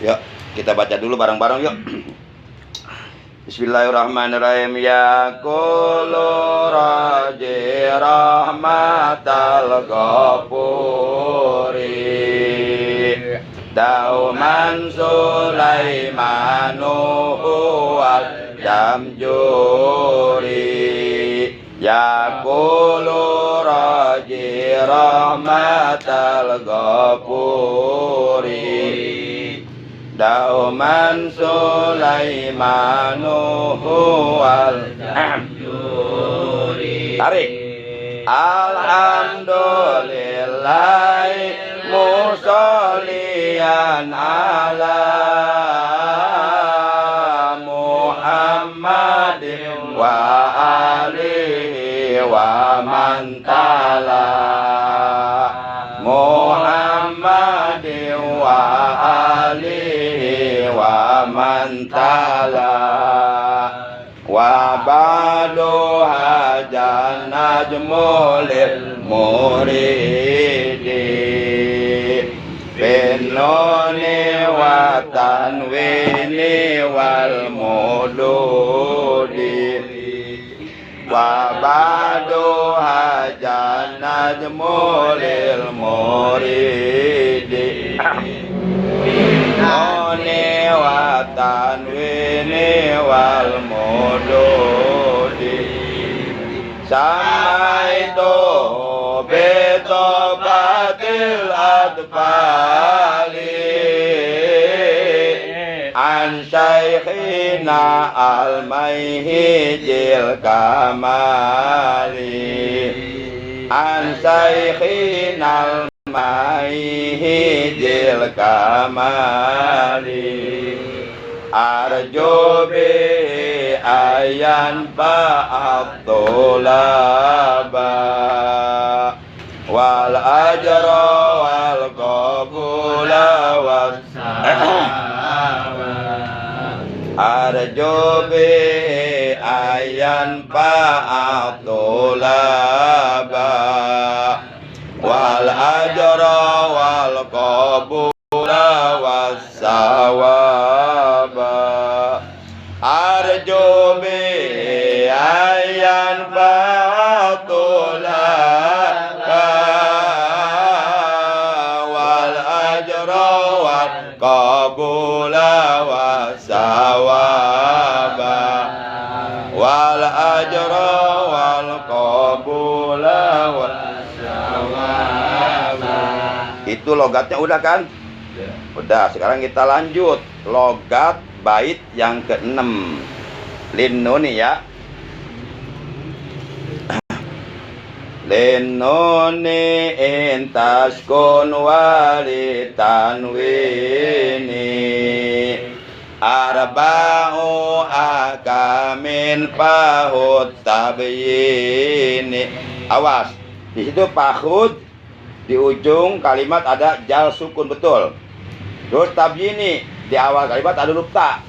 Yuk, kita baca dulu bareng-bareng yuk. Bismillahirrahmanirrahim. Ya qulu raji rahmatal ghafuri dauman Sulaimanu wal jamjuri. Ya qulu raji rahmatal ghafuri dauman Sulaimanu wal jamjuri. Tarik. Alhamdulillahi musollian ala Muhammadin wa alihi wa man tala Muhammadin wa alihi wa man tala wa ba'du hajan najmulil muridi binuni wa tanwini wal mududi wa ba'du hajan najmulil muridi binuni wa tanwini wal mududi samaitu bitobatil adfali an syaikhina al-maihijil kamali an syaikhina al-maihijil kamali arju bi ayan ba'atulaba wal ajra wal qabula was arju bi ayan ba'atulaba wal ajra wal qabula was sawaba arju bi ayan ba'atulaba wal ajra wal qabula was sawaba wal ajra wal qabula was sawaba. Itu logatnya udah kan? Udah, sekarang kita lanjut logat bait yang ke-6. Linnuni ya. Linnuni intaskun wali tanwini arba'u akamin pahud tabyini. Awas, di situ pahud, di ujung kalimat ada jal sukun betul. Terus tabyini, di awal kalimat ada huruf ta.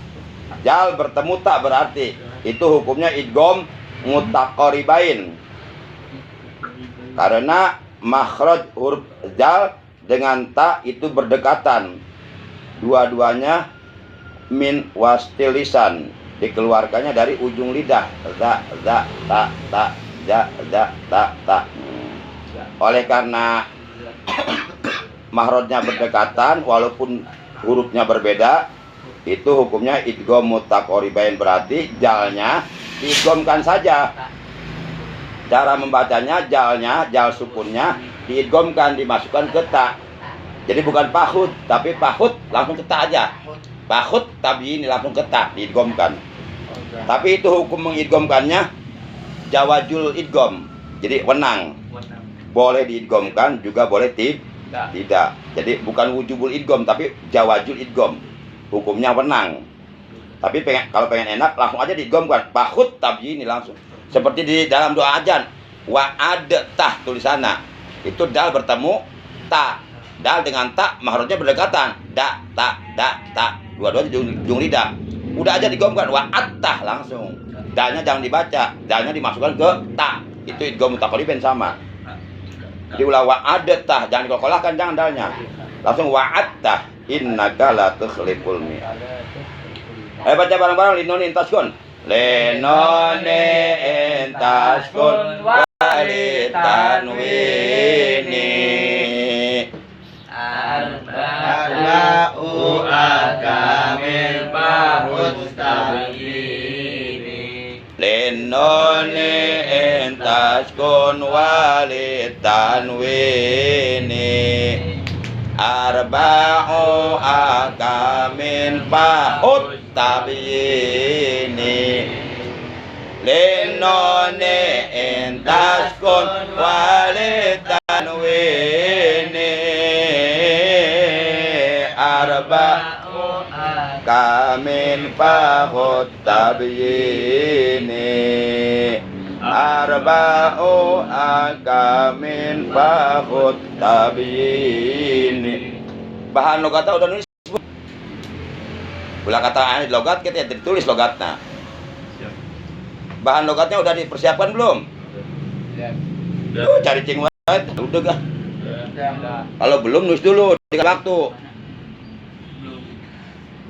Jal bertemu tak berarti itu hukumnya idgham mutaqaribain. Karena makhraj huruf jal dengan ta itu berdekatan. Dua-duanya min wastil lisan, dikeluarkannya dari ujung lidah. Ta ta ta ta ja ja ta ta. Oleh karena makhrajnya berdekatan walaupun hurufnya berbeda, itu hukumnya idgham mutaqaribain, berarti jalnya diidghamkan saja. Cara membacanya jalnya, jal sukunnya diidghamkan, dimasukkan ke ta. Jadi bukan pahud, tapi pahud langsung ke ta aja. Pahud tabyini langsung ke ta, diidghamkan. Tapi itu hukum mengidghamkannya jawazul idgham. Jadi wenang. Boleh diidghamkan juga boleh tidak. Jadi bukan wujubul idgham tapi jawazul idgham. Hukumnya wenang. Tapi kalau pengen enak langsung aja diidghamkan. Pahud tabyini langsung. Seperti di dalam doa ajan. Wa adtah tulisannya. Itu dal bertemu ta. Dal dengan ta makhrajnya berdekatan. Da ta da ta. Dua-duanya ujung lidah. Udah aja diidghamkan wa attah langsung. Dalnya jangan dibaca, dalnya dimasukkan ke ta. Itu idgham mutaqaribain sama. Jadi ulah wa adtah, jangan dikokolahkan, jangan dalnya. Langsung wa attah. innaka la tukhliful mi'ad. Ayo baca bareng-bareng linoni intaskun. Lenone intaskun walitanwini arba'u akamil mustabini. Lenone intaskun walitanwini arba'u akamin pahut tabini. Lenone intaskun walitanwini arba'u akamin pahut tabini. Arba'u akamin pahut tabini. Bahan logatnya udah nulis. Ulah kata logat kita ditulis logatnya. Bahan logatnya udah dipersiapkan belum? Cari cing banget. Udah kah? Kalau belum nulis dulu 3 waktu.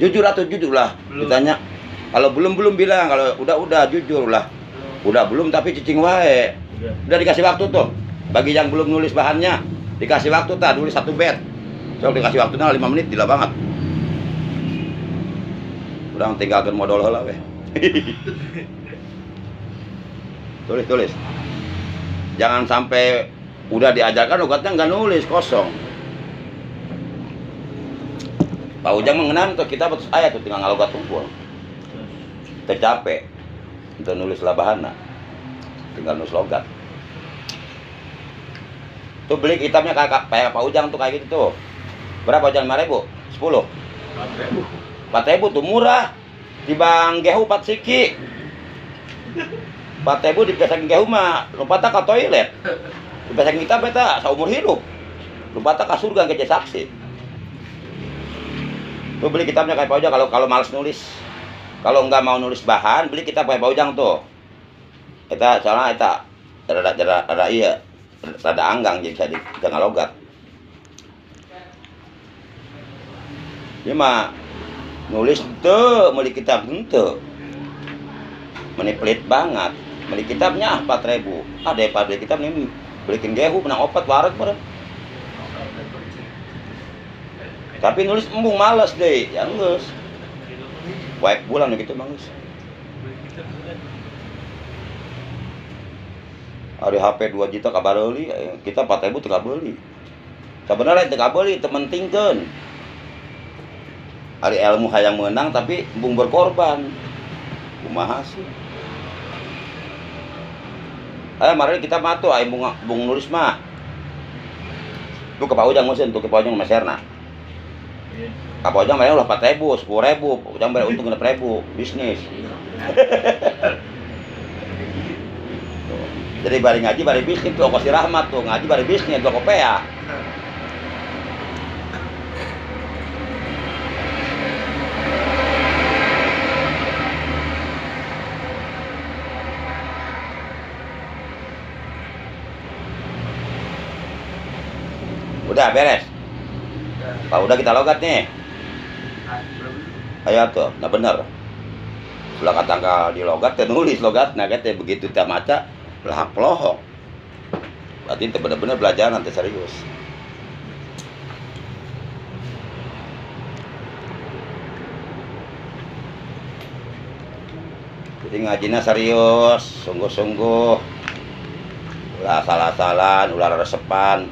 Jujur atau jujur lah ditanya. Kalau belum bilang, kalau udah jujur lah. Udah belum tapi cicing wae. Udah dikasih waktu tuh. Bagi yang belum nulis bahannya, dikasih waktu tak nulis 1 bed. So dikasih waktunya 5 menit gila banget. Udah tinggalkan modal heula weh. Tulis. Jangan sampai udah diajarkan logatnya nggak nulis, kosong. Pak Ujang mengenal tuh kita putus ayat tuh tinggal ngalogat tumpul. Tercapek untuk nulis labahana. Tinggal nulis logat. Tuh beli kitabnya kayak Pak Ujang tuh kayak gitu tuh. Berapa Ujang? 5.000? 10? 4.000 tuh murah. Dibang gehu 4 siki. 4.000 dipasang gehu mah lupa tak ke toilet. Dipasang kita beta seumur hidup. Lupa tak ke surga ke saksi. Tuh beli kitabnya kayak Pak Ujang kalau malas nulis. Kalau nggak mau nulis bahan, beli kitab kayak Pak Ujang tuh. Kita soalnya kita rada iya, rada anggang jadi bisa jangan logat. Dia mah nulis tuh, beli kitab tuh. Menipelit banget. Beli kitabnya 4.000. Ada yang beli kitab nih belikin gehu menang opat warak bareng. Tapi nulis embung males deh, ya geus. Wae bulan gitu mangus. Hari HP 2 juta ka bareuli, kita 4.000 teu kabeli. Sebenarnya teu kabeli, teu mentingkeun. Hari ilmu hayang menang tapi embung berkorban. Kumaha sih? Mari kita mah tuh aya bung nulis mah. Tuh ke Pak Ujang mesin tuh ke Pak Ujang maserna. Pak Ujang bayar ulah 4.000, 10.000, Pak Ujang bayar untung 6.000, bisnis. Jadi bari ngaji bari bisnis tuh ongkos rahmat tuh, ngaji bari bisnis tuh kopea. Udah beres. Pak udah kita logat nih. Ayo tuh, nah bener. Sudah kata tanggal di logat, nulis logat, nah katanya begitu kita maca, lah pelohok. Berarti itu bener-bener belajar nanti serius. Jadi ngajinya serius, sungguh-sungguh. Ulah salah-salan, ulah resepan.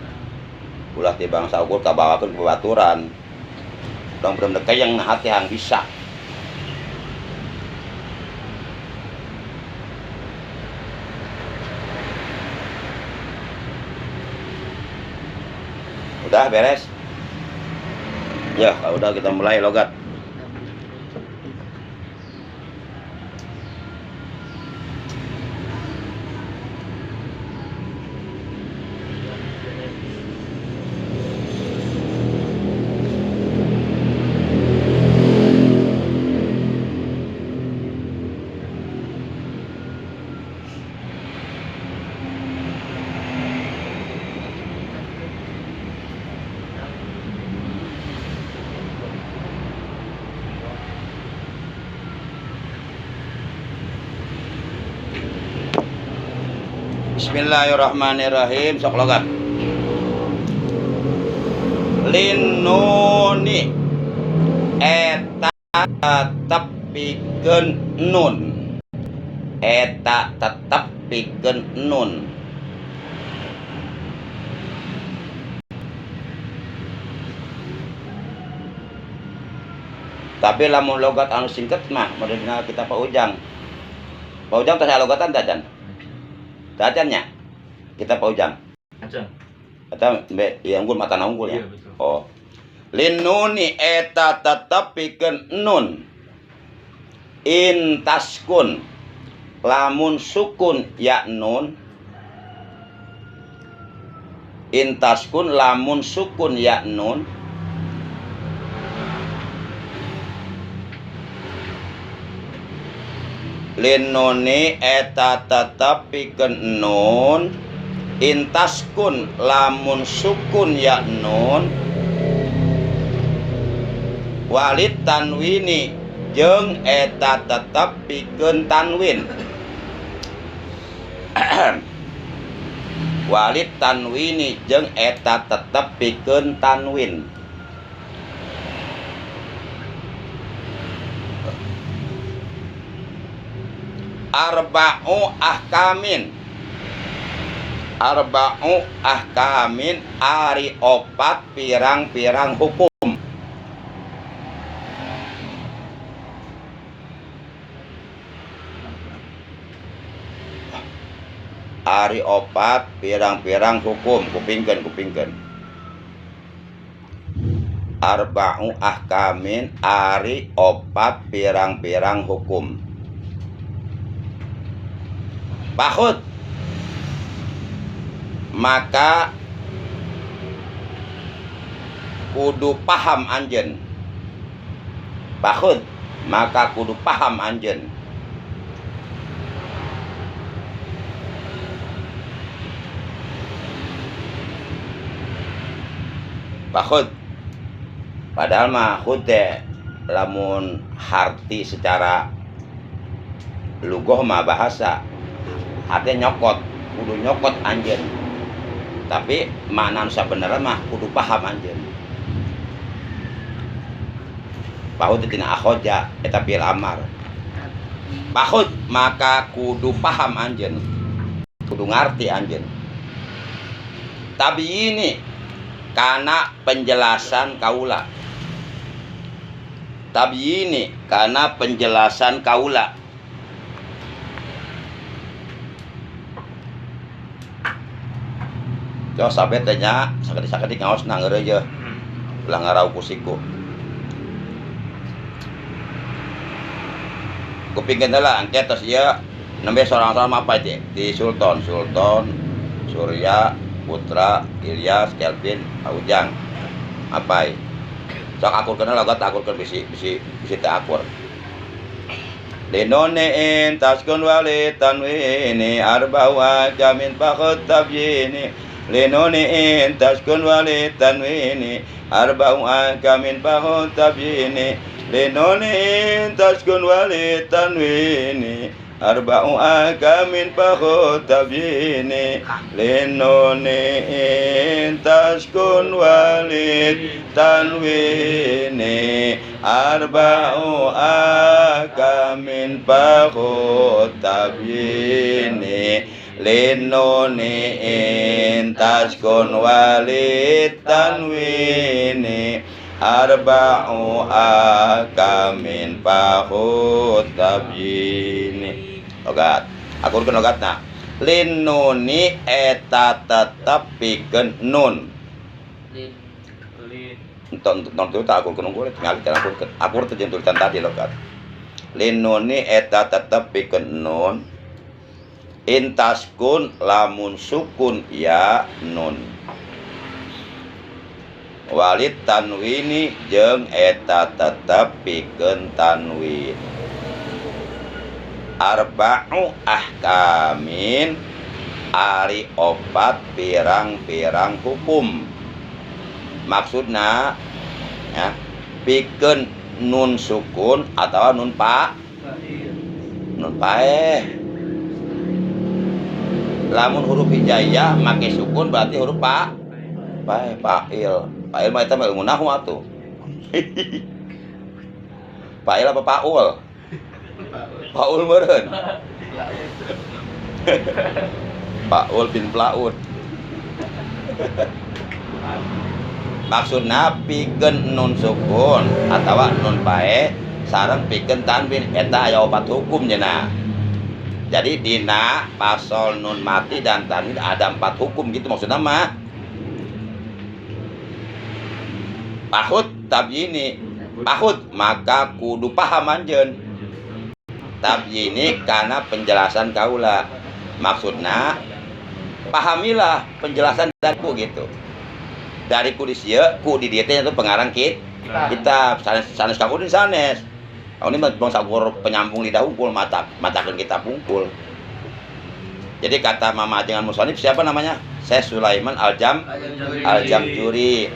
Ulah ti bangsa ukur kabawakeun babaturan. Dong bener-bener kayang hati yang bisa. Udah beres. Ya, udah kita mulai logat. Bismillahirrahmanirrahim. Sok logat. Linuni eta tetep pikeun nun. Eta tetep pikeun nun. Tapi lamun logat anu singket mah modalna kita Pak Ujang. Pak Ujang teh logatan tajan. Tajannya. Kita Pak Ujang. Acan. Eta yang unggul mata unggul ya. Iya, betul. Oh. Linuni eta tetep pikeun nun. Intaskun lamun sukun ya nun. Intaskun lamun sukun ya nun. Linuni eta tetep pikeun nun. Intaskun lamun sukun ya nun. Walid tanwini jeung eta tetep pikeun tanwin. Walid tanwini jeung eta tetep pikeun tanwin. Arba'u ahkamin. Arba'u ahkamin ari opat pirang-pirang hukum. Ari opat pirang-pirang hukum. Kupingkeun. Arba'u ahkamin ari opat pirang-pirang hukum. Pakhut maka kudu paham anjeun. Pakhut maka kudu paham anjeun. Pakhut padahal mah khut teh lamun harti secara lugoh mah bahasa artinya nyokot, kudu nyokot anjeun. Tapi makna sabenerna mah kudu paham anjeun. Pakhut tina akhoja eta fi'il amar. Pakhut maka kudu paham anjeun. Kudu ngarti anjeun. Tapi ini kana penjelasan kaula. Tapi ini kana penjelasan kaula. Jos sampai tanya sakit ngaos nangeur aja. Ulah ngarau kusiku. Kupingkeun heula angket tos ieu nembe sorang-sorang apa teh di Sultan, Surya, Putra, Ilyas, Kelvin, Ujang. Apa? Sok akurkeun heula logat akurkeun bisi teh akur. Linonein taskun walid tanwini arba'u jamin pakhut tabyini. Linuni'in taskun walid tanwini arba'u ahkamin pakhut tabyini. Linuni'in taskun walid tanwini arba'u ahkamin pakhut tabyini. Linuni'in taskun walid tanwini arba'u ahkamin pakhut tabyini. Linuni'in taskun walid tanwini arba'u ahkamin pakhut tabyini. Logat akurkeun logatna. Linuni eta tetep pikeun nun. Enton itu tak akurkeun unggul tinggal cara akurkeun. Akur teh jeung tulisan tadi logat. Linuni eta tetep pikeun nun. Intaskun lamun sukun ya nun. Walid tanwini jeung eta tetep pikeun tanwin. Arba'u ahkamin ari opat pirang-pirang hukum. Maksudna ya pikeun nun sukun atau nun paeh. Lamun huruf hijaiyah make sukun berarti huruf fa'il. Fa'il mah eta mah ilmu nahwu atuh. Fa'il apa paul? Paul meureun. Paul bin plaud. Maksudna pikeun nun sukun atawa nun pae sareng pikeun tanwin eta aya opat hukum cenah. Jadi dina pasal nun mati dan tanwin ada 4 hukum gitu maksudnya mah. Pahut tabyini, pahut maka kudu paham anjeun. Tabyini karena penjelasan kaula. Maksudna pahamilah penjelasan dariku gitu. Dari ku di sieu, ku di dieu teh itu pengarang kitab sanes kamu di sanes. Ini bangsa penyambung lidah unggul matakan kita pungkul. Jadi kata Mama Ajengan Musonif siapa namanya? Syekh Sulaiman Al-Jamjuri.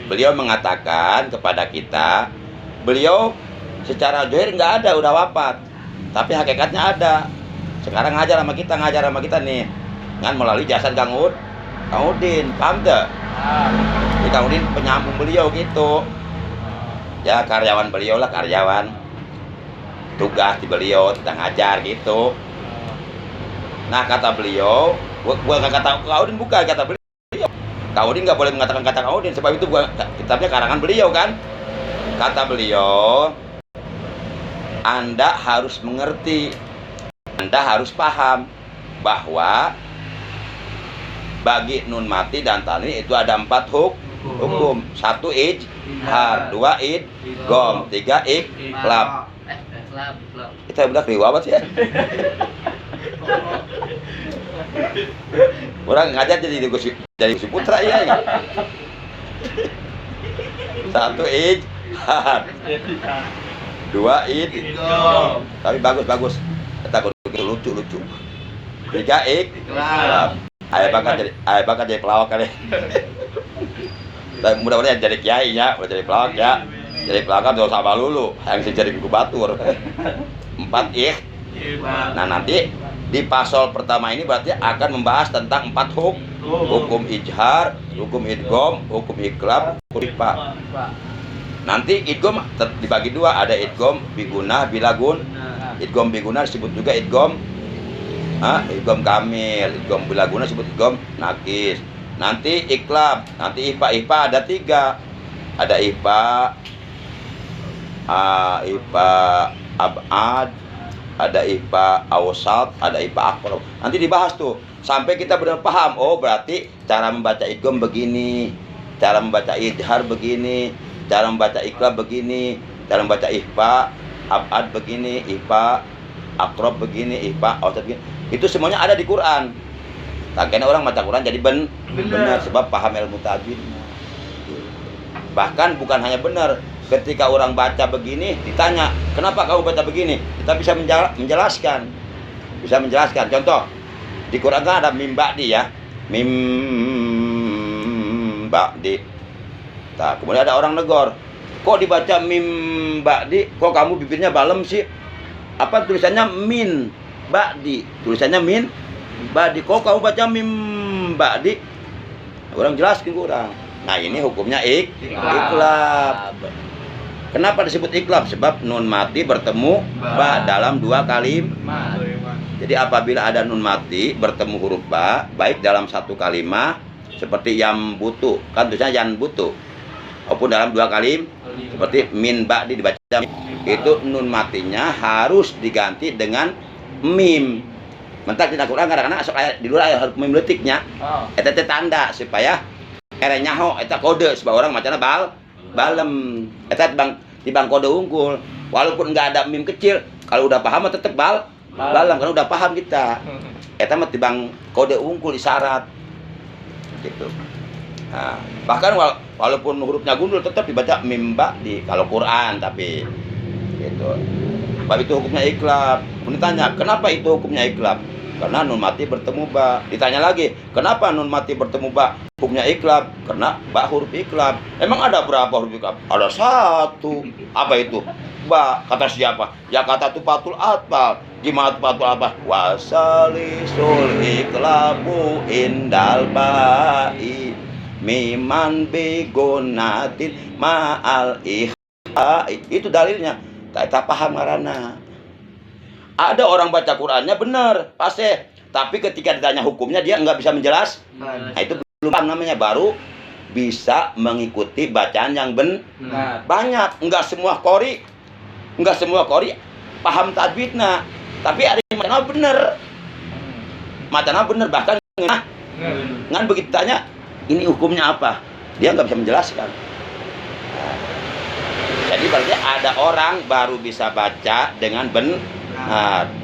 Beliau mengatakan kepada kita, beliau secara zahir nggak ada, udah wafat. Tapi hakikatnya ada. Sekarang ngajar sama kita nih. Dengan melalui jasa Kang Udin, paham tuh? Jadi Kang Udin penyambung beliau gitu. Ya karyawan beliau lah, karyawan. Tugas di beliau tentang ngajar gitu. Nah kata beliau, gua nggak kata Kang Udin, bukan kata beliau. Kang Udin nggak boleh mengatakan kata Kang Udin, sebab itu kitabnya karangan beliau kan. Kata beliau, Anda harus mengerti, Anda harus paham bahwa bagi nun mati dan tanwin itu ada 4 hukum. 1 ijhar, 2 idgham, 3 iqlab. Kita udah riwa apa sih ya? Orang ngajar jadi si putra ya. 1 ijhar, 2 idgham. Tapi bagus. Kita lucu. 3 iqlab. Ayah bakal jadi pelawak kali. Dan mudah-mudahan jadi kiai ya, udah jadi pelawak ya. Jadi pelawak kan dosa balulu, yang jadi inkubator. 4 Nah nanti di pasal pertama ini berarti akan membahas tentang 4 hukum ijhar, hukum idgham, hukum iqlab, hukum ikhfa. Nanti idgham dibagi 2, ada idgham bigunah bilagun. Idgham bigunah disebut juga idgham idgham kamil, idgham bilaguna disebut idgham nakis. Nanti iqlab, nanti ihfa ada 3. Ada ihfa abad, ada ihfa awsat, ada ihfa aqrab. Nanti dibahas tuh sampai kita benar paham. Oh, berarti cara membaca idgham begini, cara membaca ijhar begini, cara membaca iqlab begini, cara membaca ihfa abad begini, ihfa aqrab begini, ihfa awsat begini. Itu semuanya ada di Quran. Takkannya orang baca Quran jadi benar sebab paham ilmu tajwid. Bahkan bukan hanya benar, ketika orang baca begini ditanya, "Kenapa kamu baca begini?" Kita bisa menjelaskan. Contoh, di Quran kan ada mim ba'di ya. Mim ba'di. Nah, kemudian ada orang negor, "Kok dibaca mim ba'di? Kok kamu bibirnya balem sih? Apa tulisannya min ba'di?" Tulisannya min ba'di. "Kok kamu baca mim ba'di?" Orang jelaskan kurang. Nah, ini hukumnya iqlab. Kenapa disebut iqlab? Sebab nun mati bertemu ba dalam 2 kalimat. Jadi apabila ada nun mati bertemu huruf ba, baik dalam 1 kalimat seperti yang butuh, kan tulisannya yan butuh, maupun dalam 2 kalimat seperti min ba'di dibaca, itu nun matinya harus diganti dengan mim. Mentak di Al-Qur'an kadang-kadang sok aya di luar aya huruf mim leutiknya. Eta teh tanda supaya ere nyaho eta kode supaya orang macana balem. Eta di bang kode unggul. Walaupun enggak ada mim kecil, kalau udah paham mah tetep balem karena udah paham kita. Eta mah di bang kode unggul isyarat. Gitu. Nah, bahkan walaupun hurufnya gundul tetap dibaca mim ba'di kalau Quran, tapi gitu. Sebab itu hukumnya iqlab. Ditanya, kenapa itu hukumnya iqlab? Karena nun mati bertemu ba. Ditanya lagi, kenapa nun mati bertemu ba? Hukumnya iqlab. Karena ba huruf iqlab. Emang ada berapa huruf iqlab? Ada 1. Apa itu? Ba. Kata siapa? Ya kata Tufatul Atfal. Gimana tuh apa? Wasalisul iklabu indal ba'i miman bigunatin ma'al ihai. Itu dalilnya. Tak paham karena ada orang baca Qurannya benar, pasti. Tapi ketika ditanya hukumnya dia nggak bisa menjelaskan. Nah, itu belum paham namanya, baru bisa mengikuti bacaan yang benar. Banyak, nggak semua qori paham tajwidnya, tapi ada yang macana bener, bahkan ngan begitu tanya ini hukumnya apa, dia nggak bisa menjelaskan. Jadi berarti ada orang baru bisa baca dengan benar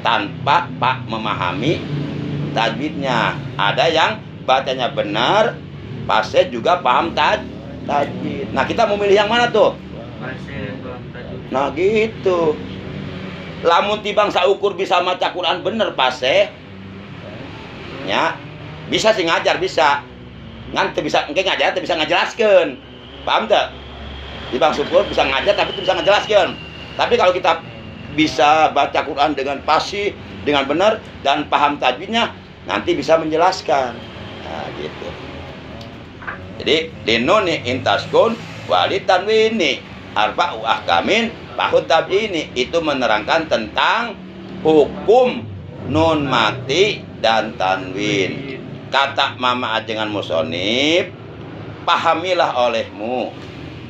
tanpa memahami tajwidnya. Ada yang bacanya benar, pasti juga paham tajwid. Nah, kita mau milih yang mana tuh? Nah gitu. Lamun tibang saukur bisa maca Quran bener pasti ya bisa sih ngajar, bisa ngan bisa engke ngajar, bisa ngajelaskeun, paham tak? Tibang syukur bisa ngajar tapi bisa ngajelaskeun. Tapi kalau kita bisa baca Quran dengan fasih, dengan benar dan paham tajwidnya, nanti bisa menjelaskan. Nah gitu. Jadi dinuni intaskun walitan wini arba'u ahkamin bahut ini itu menerangkan tentang hukum nun mati dan tanwin. Kata mama ajengan musonib, pahamilah olehmu,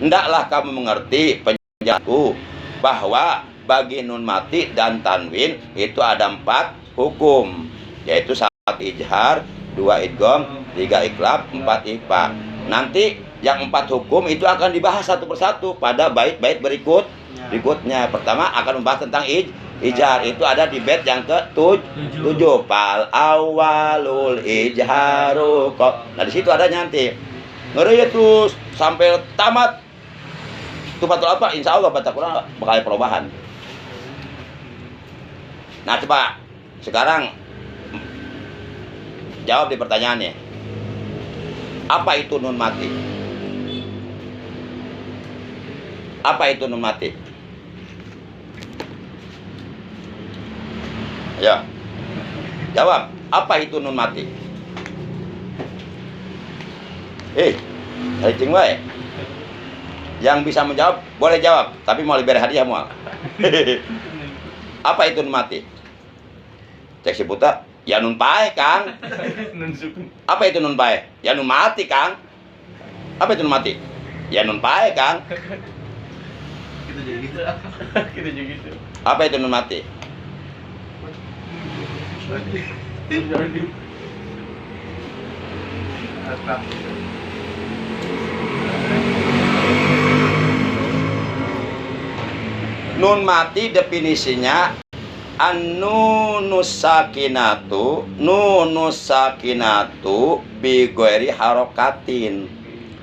hendaklah kamu mengerti penjelasanku bahwa bagi nun mati dan tanwin itu ada 4 hukum, yaitu 1 ijhar, 2 idgham, 3 iqlab, 4 ikhfa. Nanti yang 4 hukum itu akan dibahas satu persatu pada bait-bait berikutnya. Pertama akan membahas tentang ijhar, itu ada di bait yang ke-7. Fal awalul ijharu. Nah di situ ada nanti ngeri terus sampai tamat tufatul apa, insya Allah baca Quran bakal perubahan. Nah coba sekarang jawab di pertanyaannya, apa itu nun mati? Apa itu nun mati? Ya, jawab. Apa itu nun mati? Cing wae. Yang bisa menjawab boleh jawab, tapi mau diberi hadiah mual. Apa itu nun mati? Cek si buta, ya nun pae Kang. Apa itu nun pae? Ya nun mati Kang. Apa itu nun mati? Ya nun pae Kang. Kita juga gitu. Apa itu nun mati? Nun mati definisinya nunus sakinatu bi ghairi harokatin.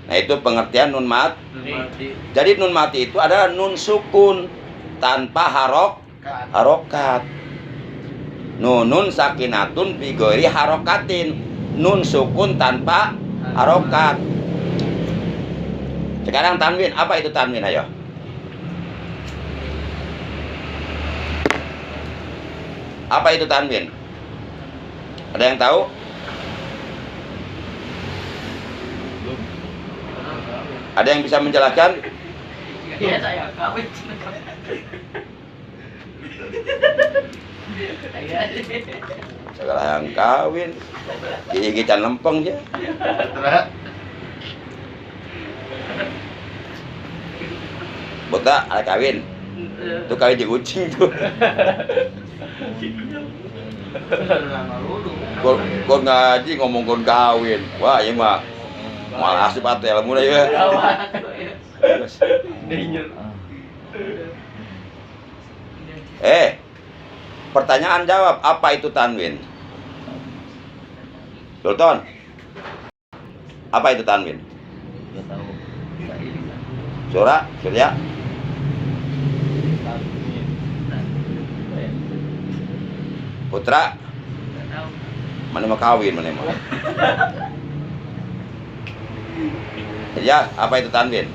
Nah itu pengertian nun mati. Jadi nun mati itu adalah nun sukun tanpa harokat. Nunun sakinatun bi ghairi harokatin, nun sukun tanpa harokat. Sekarang tanwin, apa itu tanwin? Ayo. Apa itu tanwin? Ada yang tahu? Ada yang bisa menjelaskan? Iya, saya kawin. Segala yang kawin, gigitan lempeng dia. Buta ada kawin, tuh kawin di kucing tuh. Kon ngaji ngomong kon kawin, wah ini mah malah asup atau ilmu ya. Pertanyaan jawab, apa itu tanwin? Sultan, apa itu tanwin? Surya? Putra? Mana mau kawin, mana mau? Ya, apa itu tanwin?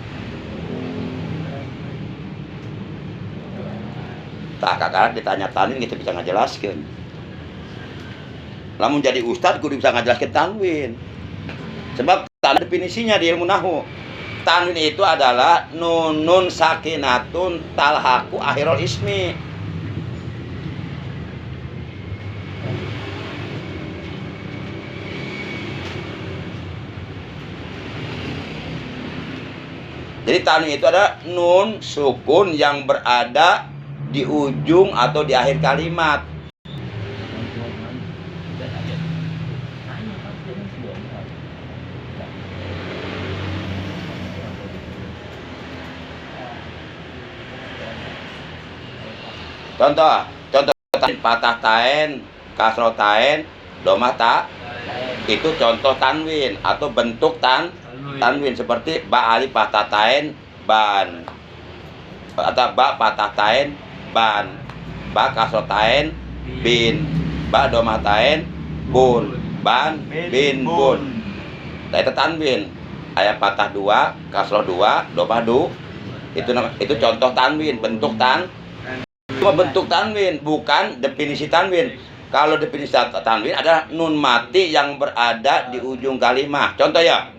Tak kakak ditanya tanwin kita bisa ngajelaskan. Lamun jadi ustad kudu bisa ngajelaskan tanwin. Sebab tanwin definisinya di ilmu nahwu. Tanwin itu adalah nunun sakinatun talhaku akhirul ismi. Jadi tanwin itu adalah nun sukun yang berada di ujung atau di akhir kalimat. Contoh patah tain, kasroh tain, domah ta, itu contoh tanwin atau bentuk tanwin seperti ba alif patah tain ban, atau ba patah tain ban, ba kasroh tain bin, ba domah tain bun, ban bin bun. Nah itu tanwin. Ayat patah dua, kasroh dua, domah du. Itu contoh tanwin, bentuk cuma bentuk tanwin, bukan definisi tanwin. Kalau definisi tanwin adalah nun mati yang berada di ujung kalimat. Contoh ya,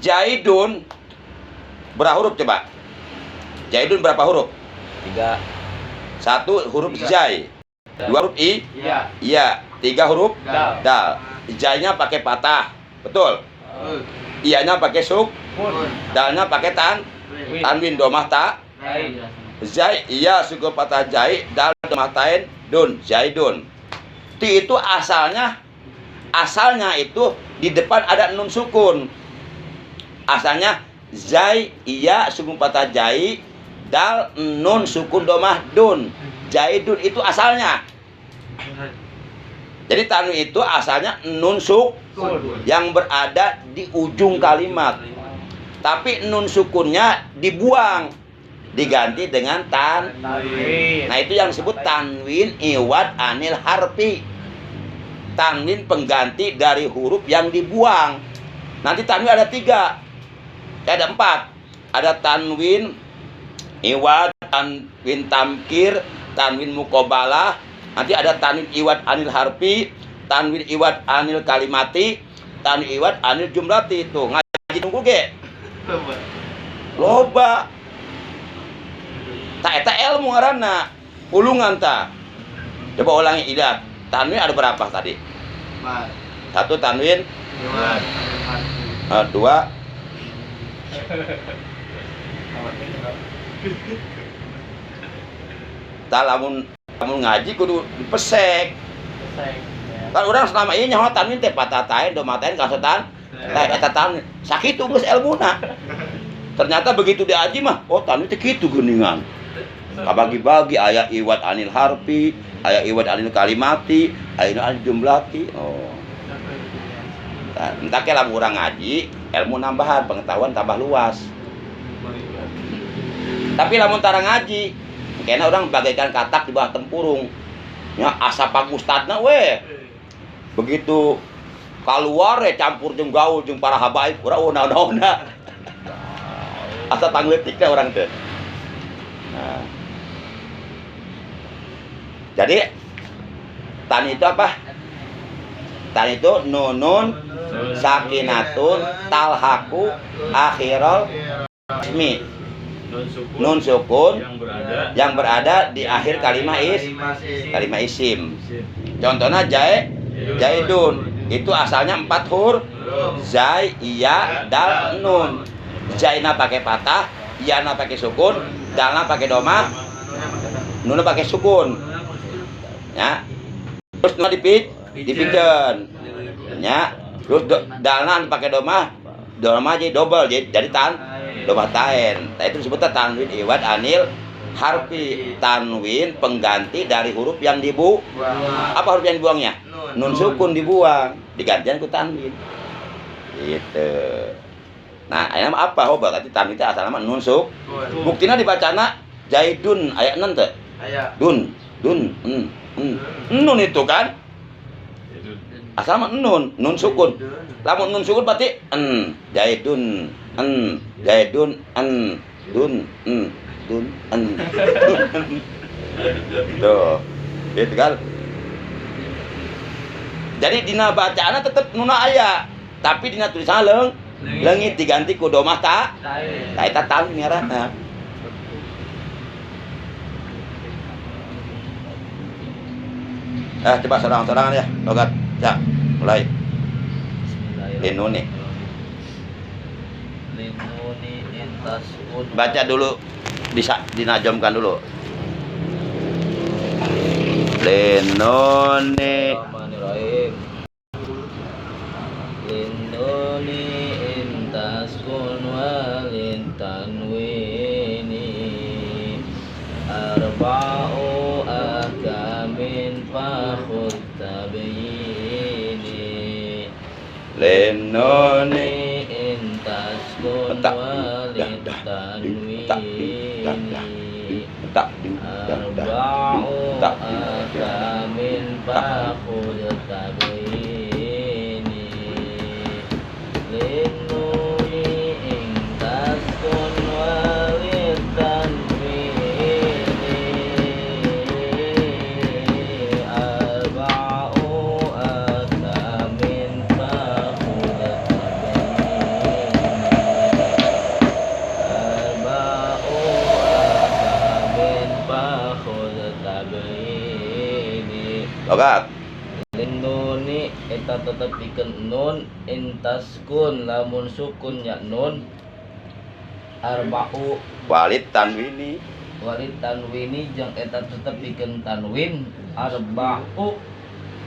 Zaidun berapa huruf coba? Zaidun berapa huruf? 3. 1 huruf zai, 2 huruf i, iya, 3 huruf dal. Zainya pakai patah, betul? Iyanya pakai suk, dalnya pakai tanwin, domah ta. Zai, iya sukun patah zai, dal domah tain dun, zaidun. Itu asalnya itu di depan ada nun sukun. Asalnya zai, iya sukun patah zai, dal nun sukun domah dun, zaidun itu asalnya. Jadi tanwin itu asalnya nun sukun yang berada di ujung kalimat. Tapi nun sukunnya dibuang, diganti dengan tanwin. Nah itu yang disebut tanwin iwad anil harfi. Tanwin pengganti dari huruf yang dibuang. Nanti tanwin ada 3, ada 4. Ada tanwin iwad, tanwin tamkir, tanwin mukobalah. Nanti ada tanwin iwad anil harfi, tanwin iwad anil kalimati, tanwin iwad anil jumlati. Itu ngaji nunggu ge. Loba. Tak eta ilmu ngaranna. Ulungan ta. Coba ulangi Ida. Tanwin ada berapa tadi? 1 tanwin. 2. Lamun ngaji kudu dipesek. Kan orang selama ini nyaho tanwin teh patah tain, domah tain, kasroh tain. Tah eta tanwin sakitu geus ilmuna. Ternyata begitu diaji mah, oh tanwin teh kitu geuningan. Kabagi-bagi aya iwad anil harfi, aya iwad anil kalimati, aya anil jumlati. Oh. Nah, entah ke lamun urang ngaji, ilmu nambahan, pengetahuan tambah luas. Tapi lamun tara ngaji, kena orang bagaikan katak di bawah tempurung. Ya asapang ustadna we. Begitu keluar campur jeung gaul jeung para habaib, urang naon-naonna. Asa tangletik teh orang teh. Nah. Jadi tan itu apa? Tan itu nunun sakinatun talhaku akhirul ismi. Nun sukun yang berada di akhir kalimat isim. Contohnya zaidun itu asalnya 4 huruf. Zai, iya, dal, nun. Zaina pakai patah, iyana pakai sukun, dalna pakai domah, nunna pakai sukun. Ya. Terus nunna dipikeun. Ya. Terus dalna pakai domah jadi double jadi domah tain. Nah, itu disebutnya tanwin iwad anil harfi. Tanwin pengganti dari huruf yang dibuang. Apa huruf yang dibuangnya? Nun sukun dibuang, digantikan ku tanwin. Gitu. Nah, aya apa hoba berarti tanwin teh asalna nun suk. Buktina dibacana zaidun aya eun teh? Aya. Dun, nun itu kan? Asalna nun sukun. Lamun nun sukun berarti zaidun, dun, dun, Tuh. Gitu kan. Jadi dina bacaana tetep nuna aya, tapi dina tulisan leungit diganti ku domah ta. Tah eta tan ngaranna. Coba sorang-sorangan ya, logat. Ya, mulai. Linuni. Linuni intas kun. Baca dulu, dinajomkan dulu. Linuni. Bismillahirrahmanirrahim. Linuni intas kun walin tanwini arba'u akamin fakhud tabyini Linuni intas kun walin tanwini arba'u akamin fakhud tabyini linuni intas kun walin tanwini arba'u akamin fakhud tabyini Logat. Linuni eta tetep pikeun nun intaskun lamun sukun ya nun arba'u Walid tanwini. walid tanwini jeung eta tetep pikeun tanwin arba'u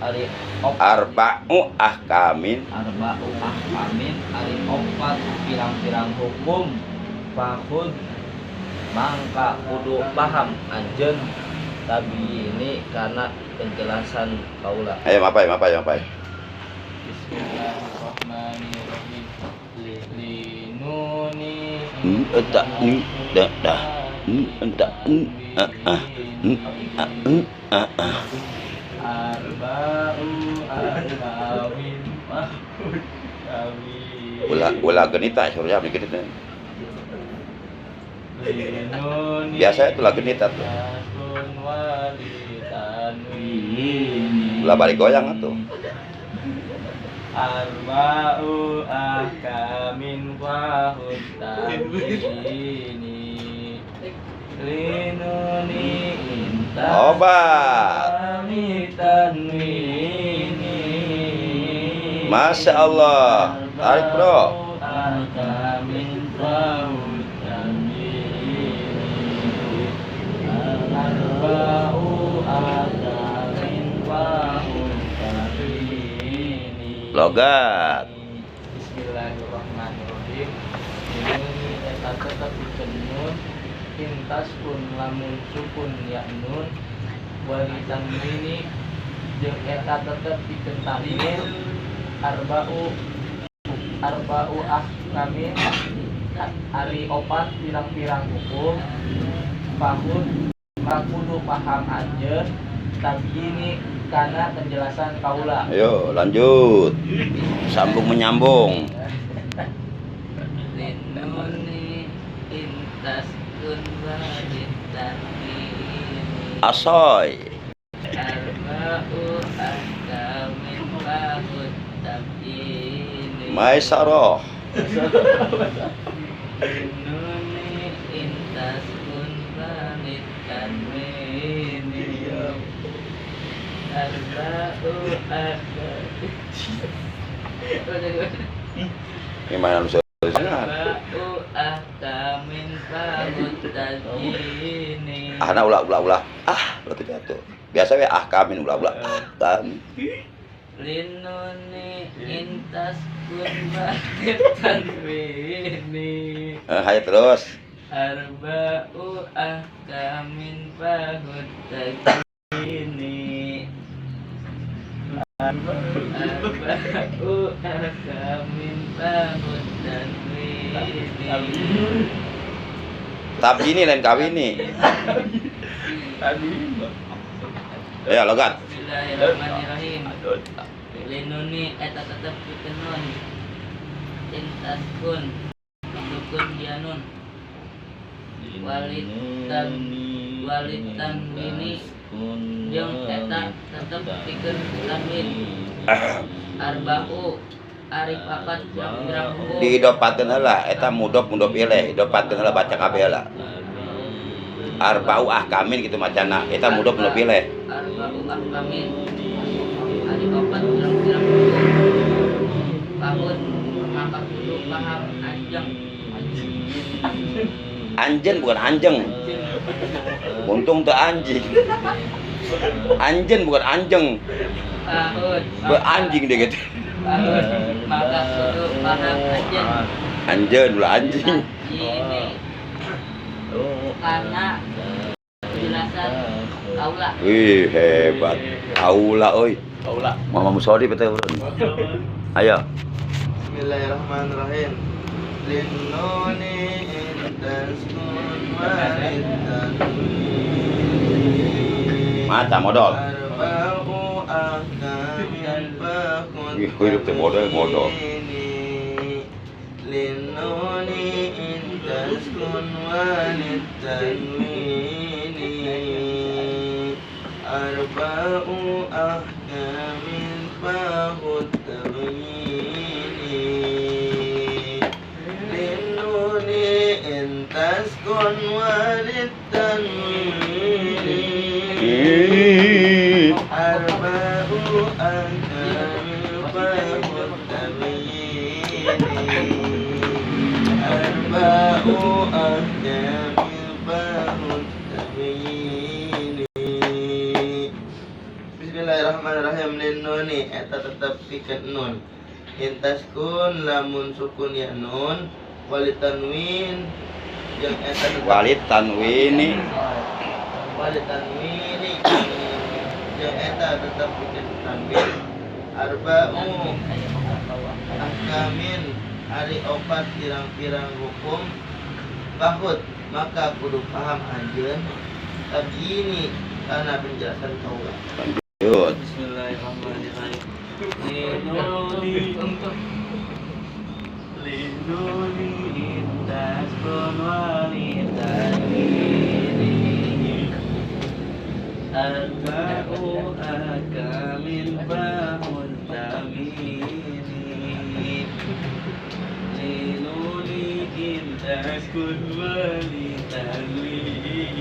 ari Arba'u ahkamin. arba'u ahkamin ari opat pirang-pirang hukum fahud mangka kudu paham anjeun tabi ini karena penjelasan kaula. Ayo mapai. Bismillahirrahmanirrahim. Linuni Entak ni dah. Entak arba'u akawin mahud kawin. Ulah genita surya dikit. Linuni Biasa itu lah genita tuh. takun walitanwini. Ulah balik goyang atuh. Arba'u akamin wahud tanwini linuni intas Obat. tanwini Masya Allah. Tarik bro. akamin wahud tanwini arba'u akamin wahud tanwini. Logat. Bismillahirrahmanirrahim. Ini eta tetep pikeun nun intas kun lamun sukun ya nun wali tanwini jeung eta tetep pikeun tanwin arba'u ahkamin ari opat pirang-pirang hukum fahud kudu paham anjeun tapi ini karena penjelasan kaula. Ayo lanjut. Sambung menyambung. Linuni intas kun walid tanwini Asoy. arba'u ahkamin fahud tabyini Maisaroh. linuni intas kun walid tanwini arba'u Gimana lu tulisannya? arba'u ahkamin fahud tabyini Ana ulah. Lo tuh jatuh. Biasa we ahkamin ulah. Ahkam. linuni intas kun walid tanwini Hayo terus. arba'u ahkamin fahud tabyini arba'u ahkamin fahud tanwini Tabjini lain kawini. Ya logat. Bismillahirrahmanirrahim. Linuni eta tetep pikeun nun intas kun sukun dia nun walid walid tanwini jeung eta tetep pikeun tanwin arba'u ari papat pirang hukum diidopatkeun heula eta mudhof ilaih idopatkeun heula baca kabeh heula arba'u ahkamin gitu macana eta mudhof ilaih arba'u ahkamin ari papat pirang-pirang hukum pahun maka kudu paham anjeng bukan anjeng untung teu anjing anjen bukan anjeng anjing deh gitu maka kudu paham anjen ulah anjing ini karena penjelasan kaula wih hebat kaula euy kaula Mama Musodi betul ayo Bismillahirrahmanirrahim linnuni intaskun walitanwin mata modal arba'u ahkamin fakut hidup teh modal linnuni intaskun walitanwin arba'u ahkamin fakut taskun walid tanwin arba'u ahkamil fahut tamyini arba'u ahkamil fahut tamyini Bismillahirrahmanirrahim linnuni eta tetep pikeun nun intaskun lamun sukun ya nun walid tanwin yang eta walid tanwini yang eta tetap bikin tanwin arba'u ahkamin ari opat pirang-pirang hukum bahut maka kudu paham anjeun tapi ini karena penjelasan kaula Bismillahirrahmanirrahim Linduni intaskun walitanwini arba'u ahkamin bahun tamini Linduni intaskun walitanwini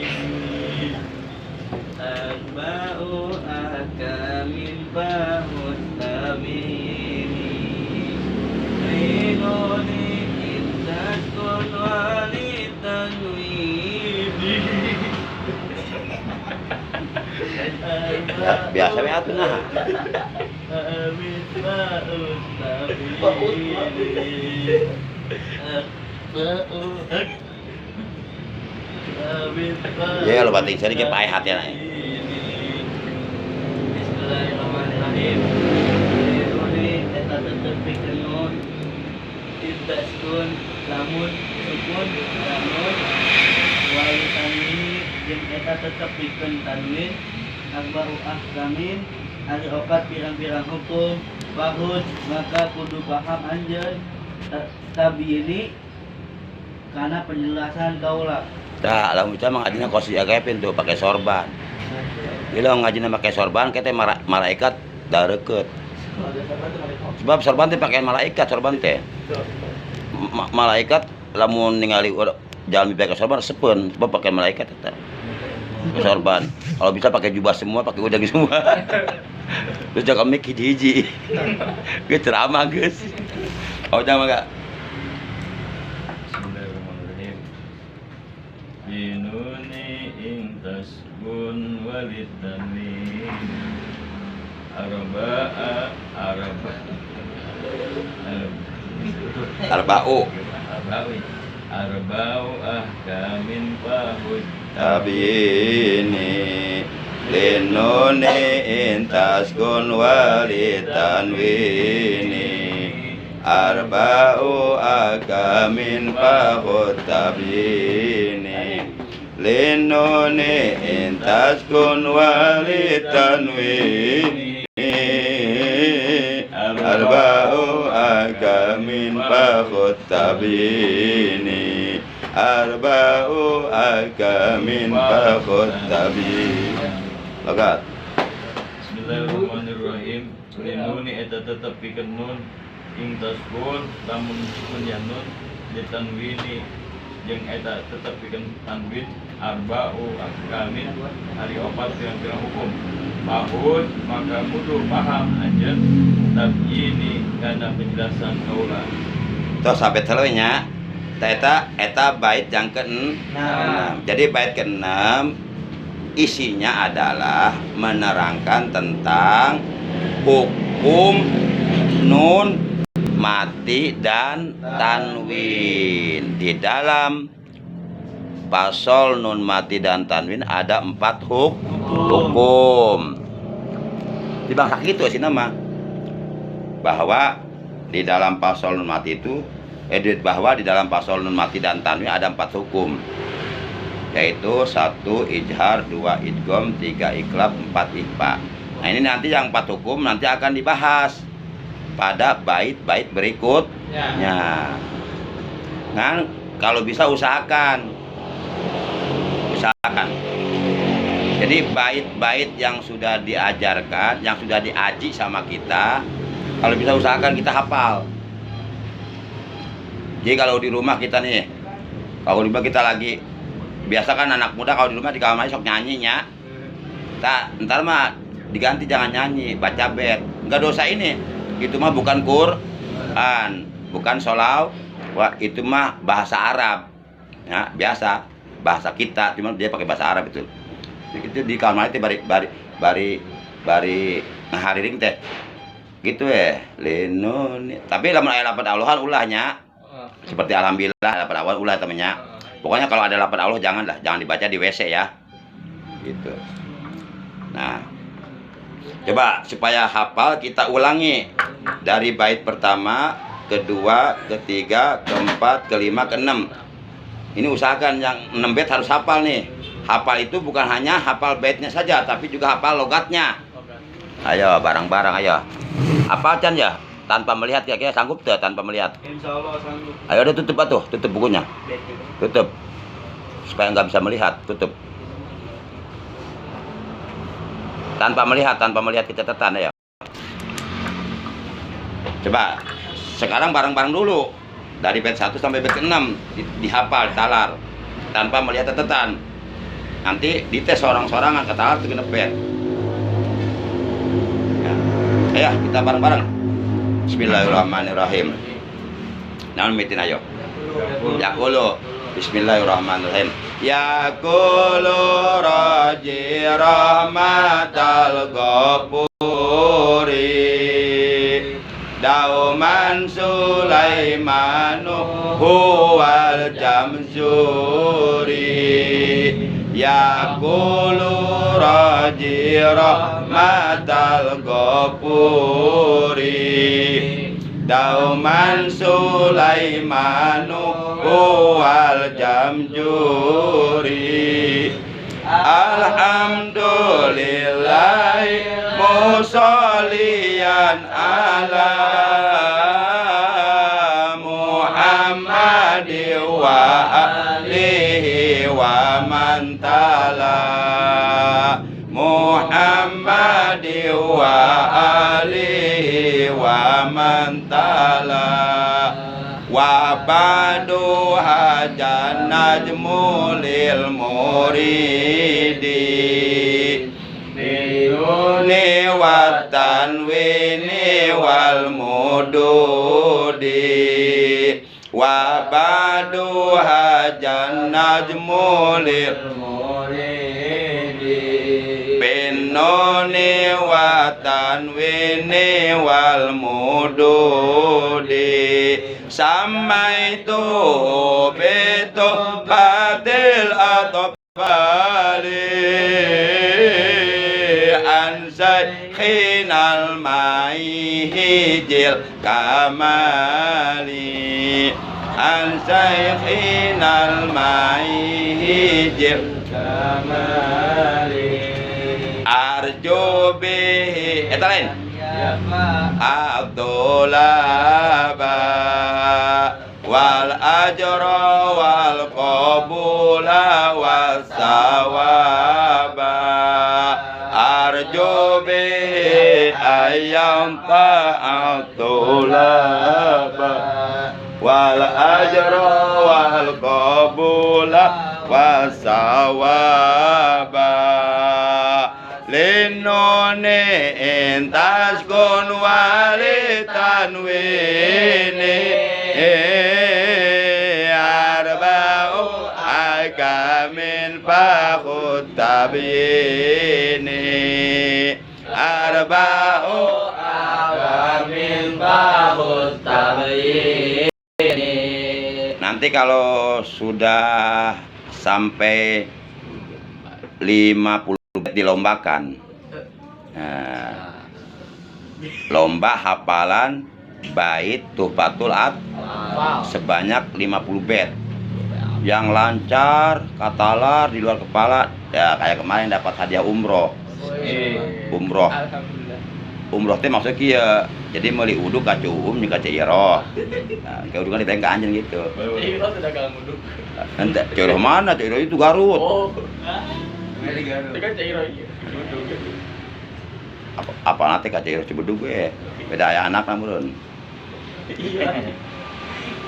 arba'u ahkamin bahun tamini Linuni intaskun walitanwini biasa we atuh nah amin ba'ut tamini ya lo batik sari ke pae hati na Bismillahirrahmanirrahim Linuni eta tetep pikeun nun intaskun lamun sukun lamun wali tanwin jeung eta tetep pikeun tanwin arba'u ahkamin ari opat pirang-pirang hukum bahun maka kudu paham anjeun tabini karena penjelasan kaula tah lamun kita mah ngajina kosi agepin tuh pakai sorban bila ngajina pakai sorban kita malaikat dareukeut sebab sorban teh pakaian malaikat sorban teh malaikat lamun ningali jalan pakai sorban sepen sebab pakai malaikat eta sorban kalau bisa pakai jubah semua pakai udang semua terus jangan mikir hiji geus ceramah geus oh jangan enggak Bismillahirrahmanirrahim Binuni intaskun walid tanwin arba'u ahkamin fahud tabini linuni intaskun walitanwini arba'u ahkamin fahud tabini linuni intaskun walitanwini arba'u ahkamin fahud tabini arba'u akamin fakotabi. Logat. Bismillahirrahmanirrahim. Linuni eta tetep pikeun nun ing taskun lamun sukun ya nun ditanwini jeung eta tetep pikeun tanwin arba'u akamin hari opat pirang-pirang hukum. Pahun maka kudu paham anjeun tabyini kana penjelasan kaula. Tos sampai teleunya. Eta bait yang ke-6. Jadi bait ke-6 isinya adalah menerangkan tentang hukum nun mati dan tanwin. Di dalam pasal nun mati dan tanwin ada 4 hukum. Di bangsa gitu sih nama. Bahwa di dalam pasal nun mati itu bahwa di dalam pasal nun mati dan tanwin ada 4 hukum. Yaitu 1 ijhar, 2 idgham, 3 iqlab, 4 ikhfa. Nah, ini nanti yang 4 hukum nanti akan dibahas pada bait-bait berikutnya. Nah, kalau bisa usahakan. Jadi bait-bait yang sudah diajarkan, yang sudah diaji sama kita, kalau bisa usahakan kita hafal. Jadi kalau di rumah kita nih, kalau di rumah kita lagi, biasa kan anak muda kalau di rumah di kamar sok nyanyinya, ntar mah diganti jangan nyanyi, baca bait. Enggak dosa ini, itu mah bukan Quran, bukan sholawat, wah itu mah bahasa Arab, ya biasa bahasa kita, cuma dia pakai bahasa Arab itu. Itu di kamar itu bari ngahariring teh, gitu ya, linun. Tapi lamun aya lapan Allahan ulahnya, seperti alhamdulillah lapan awal ulah temennya. Pokoknya kalau ada lapan Allah jangan dibaca di WC ya, gitu. Nah, coba supaya hafal kita ulangi dari bait pertama, kedua, ketiga, keempat, kelima, keenam. Ini usahakan yang 6 bait harus hafal nih. Hafal itu bukan hanya hafal baitnya saja, tapi juga hafal logatnya. Ayo bareng-bareng ayo. Hafal Chan ya, tanpa melihat ya, kira sanggup tuh tanpa melihat. Insyaallah sanggup. Ayo udah tutup atuh, tutup bukunya. Tutup. Supaya nggak bisa melihat, tutup. Tanpa melihat kita tetan ya. Coba sekarang bareng-bareng dulu. Dari bait 1 sampai bait 6 dihafal talar tanpa melihat tetetan. Nanti dites sorang-sorangan kata talar itu genep bait. Ya. Ayo kita bareng-bareng. Bismillahirrahmanirrahim. Naon mitin ayo. Yaqulu Bismillahirrahmanirrahim. Yaqulu raji rahmatal ghafuri dauman Sulaimanu huwal jamzuri yaqulu raji rahmatal ghafuri dauman Sulaimanu huwal jamzuri alhamdulillahi musollian ala Muhammadi wa alihi wa man tala Muhammadi wa alihi wa man tala wa badu hajan najmu lil muridi ni wa tanwini wal mududi wa badu hajan najmu lil muridi binuni wa tanwini wal mududi samaitu beto batil atobali ansayhinal maihijil kamali ansayhinal maihijil kamali arju bihi eta lain Abdullah wal ajra wal ayam fa'atulaba wal ajra wal qabula wasawaba linone entas kun walitanwini arba'u akamin fakhut tabyini arba'u Amin bahut tabayini. nanti kalau sudah sampai 50 dilombakan. Nah, lomba hafalan bait Tuhfatul Wow. sebanyak 50 bait. Yang lancar, katalar di luar kepala, ya kayak kemarin dapat hadiah umroh. Umroh. Alhamdulillah. Umroh teh maksudnya kieu. Jadi meuli uduk ka cuum jeung ka cairoh. Nah, ke udukan diteng ka anjeun gitu. Iya, sudah kalah muduk. Ente cairoh mana? Cairoh itu Garut. Oh. Itu kan cair lagi. Apa nanti ka cairoh Cibedug we. Beda aya anak namun. Iya.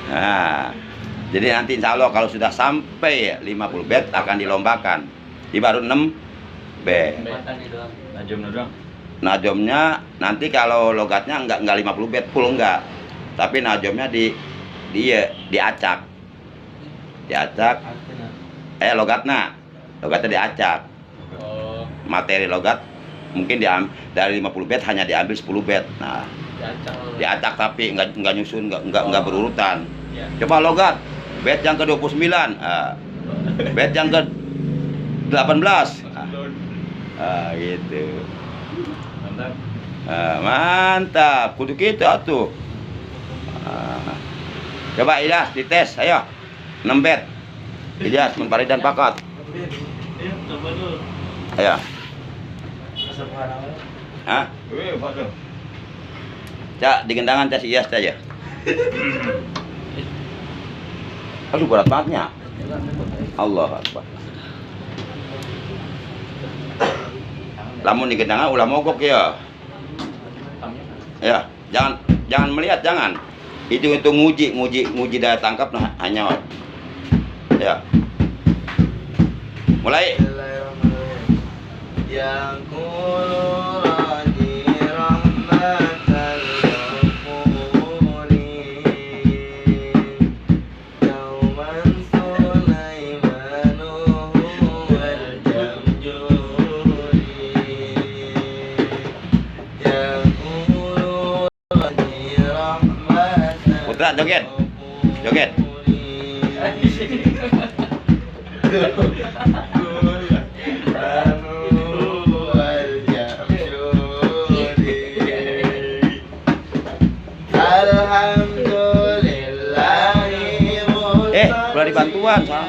Nah, jadi nanti insya Allah kalau sudah sampai 50 bait akan dilombakan. Di baru 6 bait. Najam doang. Najomnya nanti kalau logatnya enggak 50 bait full enggak. Tapi najomnya diacak. Diacak. Logatnya diacak. Oh, Materi logat mungkin dari 50 bait hanya diambil 10 bait. Nah, diacak tapi enggak nyusun, enggak berurutan. Ya. Coba logat bait yang ke-29, bait yang ke-18. Gitu. Mantap. Mantap, kudu gitu atuh. Coba Ilyas dites, ayo. 6 bait. Ilyas Munfaridan Pakat. Iya, coba dulu. Ayo. Hah? Weh, Pak. Cak, di gendangan tes Ilyas aja. Aduh berat bangetnya. Allah Akbar. Lamun di gendangan ulah mogok ya. Ya, jangan melihat, jangan. Itu nguji daya tangkap nah hanya. Ya. Mulai. Yang kulurani rahmatan ghafuri Yauman Sulaimanuhu wal jamjuri Yang kulurani rahmatan Putra joget. Joget. Udah dibantuan, Sang.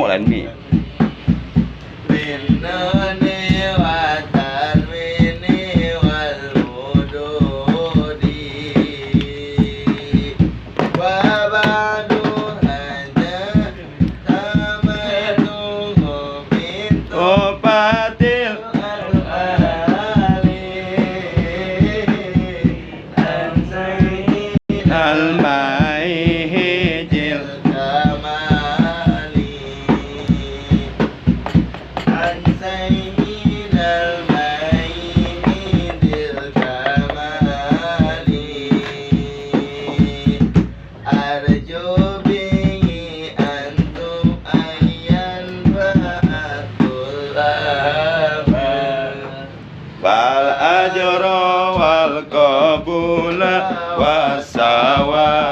Lain mi. wasawaba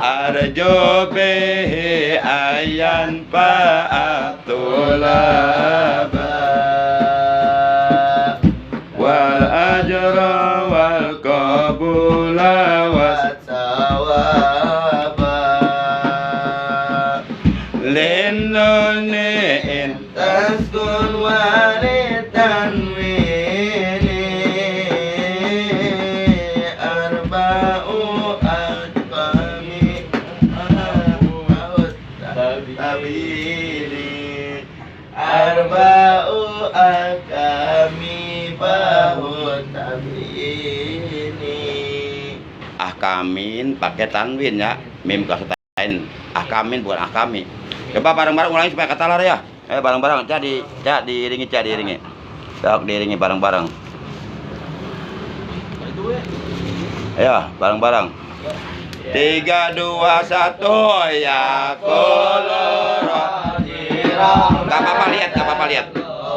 arjo bihi ayan fa'atulaba wal ajra wal qabula wasawaba linnuni taskun waritan wini arba'u aqami tabiri arba'u aqami bahut tabini ahkamin pakai tanwin ya, mim kasetain ahkamin bukan ahkami. Coba bareng-bareng ulangi supaya kata lar ya. Bareng-bareng diiringi Cak diiringi bareng-bareng. Ayo bareng-bareng. 3 2 1 ya koloro. Enggak apa-apa lihat.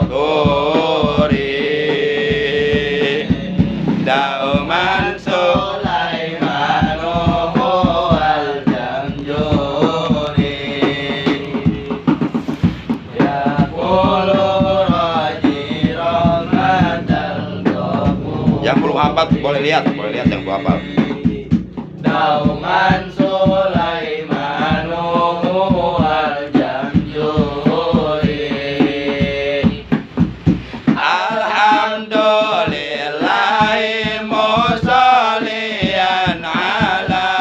Turi dauman Sulaimanu wal jamjuri yaqulu rajiran madal qabul. yang belum hafal boleh lihat yang belum hafal. Dauman Sulaimanu wal jamjuri Alhamdulillahi musallian ala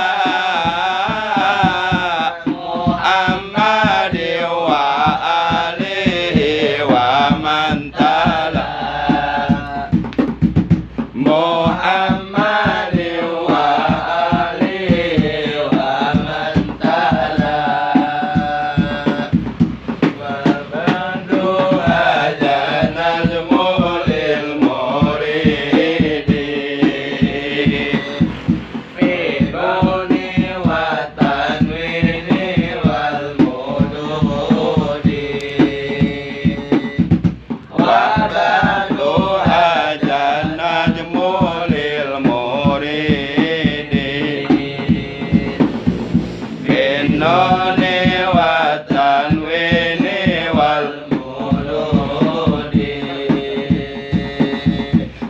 Muhammadin wa alihi wa man tala Muhammadin wa alihi wa man tala wa bandu ajana jumulil muridi Firuni wa tanwini wal mududi wa bandu ajana jumulil muridi Innoni wa tanwini wal mududi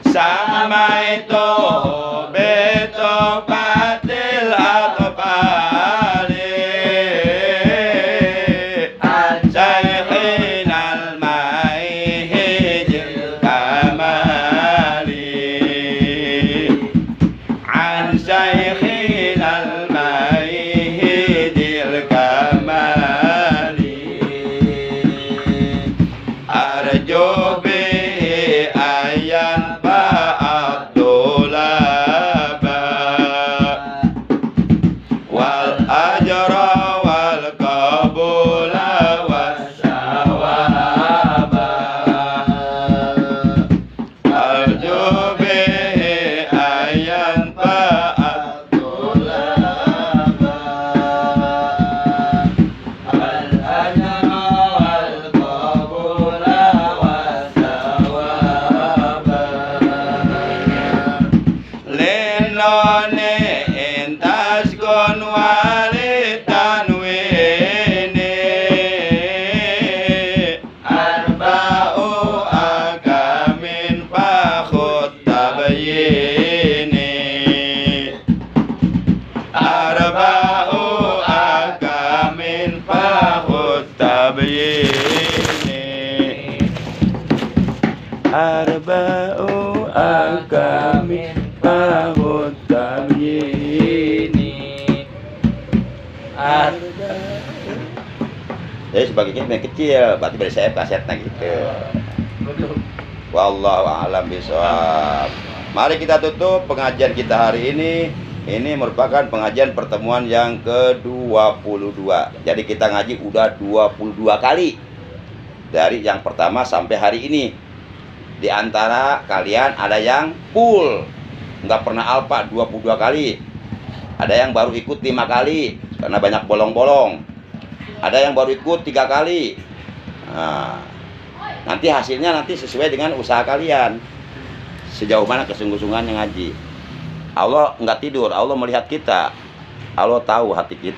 Samaitu beto patil atfali Syaihin al-maihijil kamali An syaihin al-maihijil kamali Arjo bihi ayan fa'atulaba wal ajra wal qabula wassawaba arjo bihi ayan fa'atulaba al ajra wal qabula wasawaba Lenone entas kon wali tanwini arba'u akamin fakhut tabayini arba'u akamin fakhut tabayini arba'u akamin fakhut tabayini sebagai yang kecil, berarti dari saya kasetnya gitu. Wallahu a'lam bishawab. Mari kita tutup pengajian kita hari ini. Ini merupakan pengajian pertemuan yang ke-22. Jadi kita ngaji udah 22 kali. Dari yang pertama sampai hari ini. Di antara kalian ada yang full, nggak pernah alfa 22 kali. Ada yang baru ikut 5 kali karena banyak bolong-bolong. Ada yang baru ikut 3 kali. Nah, nanti hasilnya nanti sesuai dengan usaha kalian. sejauh mana kesungguh-sungguhannya ngaji. Allah nggak tidur, Allah melihat kita, Allah tahu hati kita.